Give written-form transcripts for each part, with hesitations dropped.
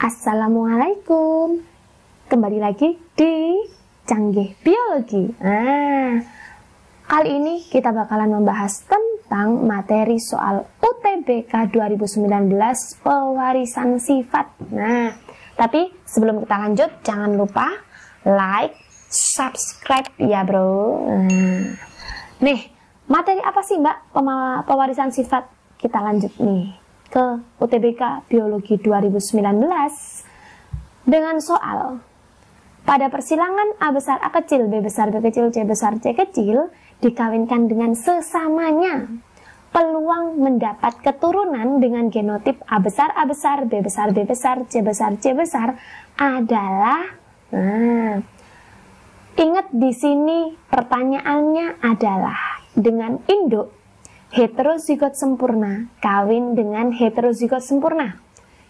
Assalamualaikum. Kembali lagi di Canggih Biologi. Kali ini kita bakalan membahas tentang materi soal UTBK 2019 pewarisan sifat. Tapi sebelum kita lanjut, jangan lupa like, subscribe ya bro. Nih, materi apa sih Mbak pewarisan sifat? Kita lanjut nih ke UTBK Biologi 2019 dengan soal pada persilangan A besar A kecil, B besar B kecil, C besar C kecil dikawinkan dengan sesamanya, peluang mendapat keturunan dengan genotip A besar B besar B besar, C besar C besar adalah, ingat di sini pertanyaannya adalah dengan induk heterozigot sempurna kawin dengan heterozigot sempurna.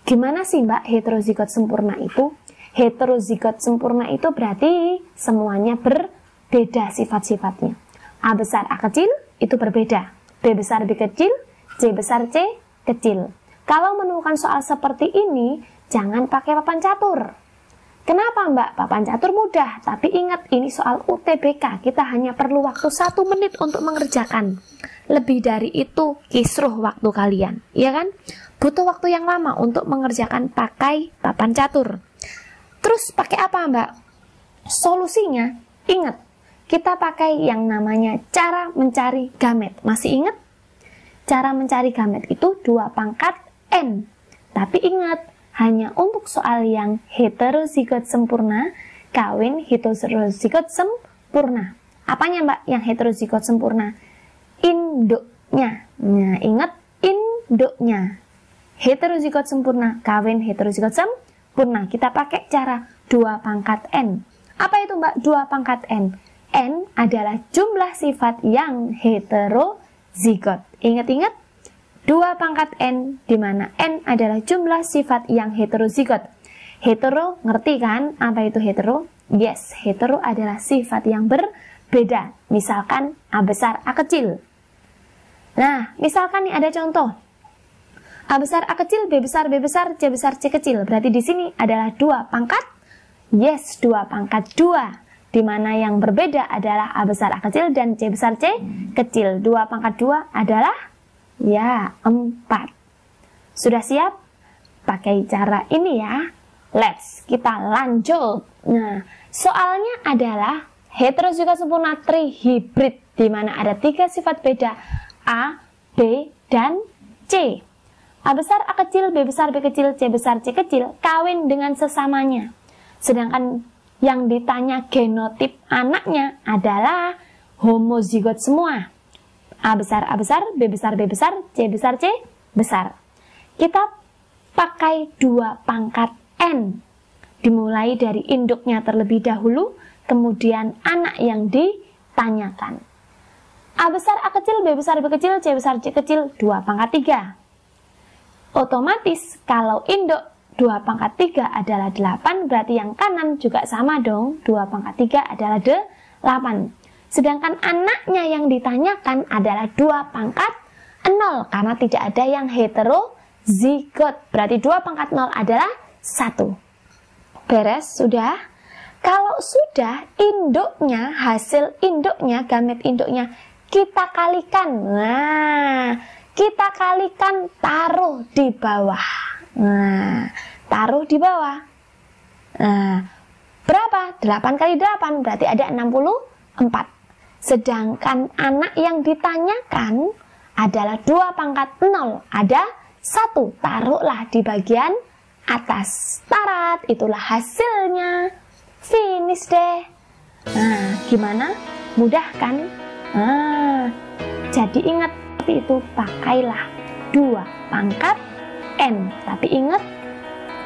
Gimana sih Mbak heterozigot sempurna itu? Heterozigot sempurna itu berarti semuanya berbeda sifat-sifatnya. A besar A kecil itu berbeda, B besar B kecil, C besar C kecil. Kalau menemukan soal seperti ini, jangan pakai papan catur. Kenapa Mbak? Papan catur mudah, tapi ingat ini soal UTBK, kita hanya perlu waktu 1 menit untuk mengerjakan. Lebih dari itu kisruh waktu kalian, ya kan? Butuh waktu yang lama untuk mengerjakan pakai papan catur. Terus pakai apa Mbak? Solusinya, ingat, kita pakai yang namanya cara mencari gamet. Masih ingat? Cara mencari gamet itu 2 pangkat N. Tapi ingat, hanya untuk soal yang heterozigot sempurna kawin heterozigot sempurna. Apanya Mbak yang heterozigot sempurna? Induknya. Nah, ingat induknya. Heterozigot sempurna kawin heterozigot sempurna. Kita pakai cara 2 pangkat N. Apa itu Mbak 2 pangkat N? N adalah jumlah sifat yang heterozigot. Ingat-ingat 2 pangkat N, di mana N adalah jumlah sifat yang heterozigot. Hetero, ngerti kan apa itu hetero? Yes, hetero adalah sifat yang berbeda. Misalkan A besar A kecil. Nah, misalkan nih ada contoh. A besar A kecil, B besar B besar, C besar C kecil. Berarti di sini adalah 2 pangkat. Yes, 2 pangkat 2. Di mana yang berbeda adalah A besar A kecil dan C besar C kecil. 2 pangkat 2 adalah ya 4. Sudah siap? Pakai cara ini ya. Let's kita lanjut. Nah, soalnya adalah heterozigot sempurna trihibrid, di mana ada 3 sifat beda A, B, dan C. A besar A kecil, B besar B kecil, C besar C kecil kawin dengan sesamanya. Sedangkan yang ditanya genotip anaknya adalah homozigot semua. A besar, B besar, B besar, C besar, C besar. Kita pakai 2 pangkat N. Dimulai dari induknya terlebih dahulu, kemudian anak yang ditanyakan. A besar A kecil, B besar B kecil, C besar C kecil, 2 pangkat 3. Otomatis kalau induk 2 pangkat 3 adalah 8, berarti yang kanan juga sama dong. 2 pangkat 3 adalah 8. Sedangkan anaknya yang ditanyakan adalah 2 pangkat 0 karena tidak ada yang heterozigot. Berarti 2 pangkat 0 adalah 1. Beres? Sudah? Kalau sudah, induknya, hasil induknya, gamet induknya kita kalikan. Nah, kita kalikan taruh di bawah. Nah, taruh di bawah. Nah, berapa? 8 kali 8 berarti ada 64. Sedangkan anak yang ditanyakan adalah 2 pangkat 0. Ada 1. Taruhlah di bagian atas. Tarat, itulah hasilnya. Finish deh. Nah, gimana? Mudah kan? Nah, jadi ingat itu pakailah 2 pangkat N. Tapi ingat,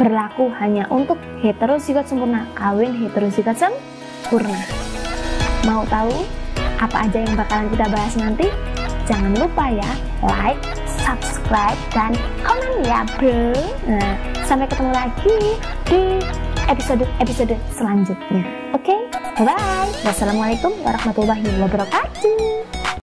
berlaku hanya untuk heterozigot sempurna kawin heterozigot sempurna. Mau tahu apa aja yang bakalan kita bahas nanti? Jangan lupa ya, like, subscribe, dan komen ya bro. Nah, sampai ketemu lagi di episode selanjutnya. Oke, bye-bye. Wassalamualaikum warahmatullahi wabarakatuh.